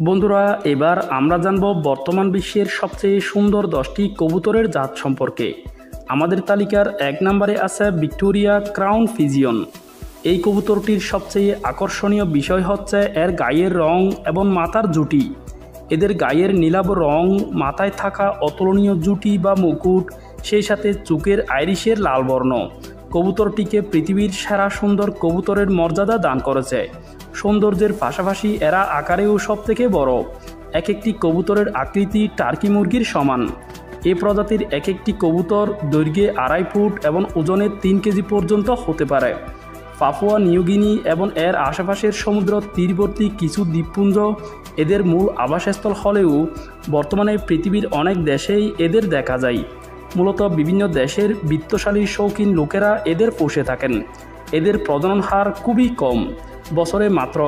বন্ধুরা, এবার আমরা জানব বর্তমান বিশ্বের সবচেয়ে সুন্দর 10টি কবুতরের জাত সম্পর্কে। আমাদের তালিকার 1 নম্বরে আছে ভিক্টোরিয়া ক্রাউন পিজিয়ন। এই কবুতরটির সবচেয়ে আকর্ষণীয় বিষয় হচ্ছে এর গায়ের রং এবং মাথার জুটি। এদের গায়ের নীলাভ রং, মাথায় থাকা অতুলনীয় জুটি বা মুকুট, সেই সাথে চোখের আইরিশের লাল বর্ণ কবুতরটিকে পৃথিবীর সেরা সুন্দর কবুতরের মর্যাদা দান করেছে। সৌন্দর্যের পাশাপাশি এরা আকারেও সবথেকে বড়। এক একটি কবুতরের আকৃতি টার্কি মুরগির সমান। এ প্রজাতির এক একটি কবুতর দৈর্ঘ্যে 2.5 ফুট এবং ওজনে 3 কেজি পর্যন্ত হতে পারে। পাপুয়া নিউগিনি এবং এর আশেপাশের সমুদ্র তীরবর্তী কিছু দ্বীপপুঞ্জ এদের মূল আবাসস্থল হলেও বর্তমানে পৃথিবীর অনেক দেশেই এদের দেখা যায়। মূলত বিভিন্ন দেশের বিত্তশালী শৌখিন লোকেরা এদের পোষে থাকেন। এদের প্রজনন হার খুবই কম, বছরে মাত্র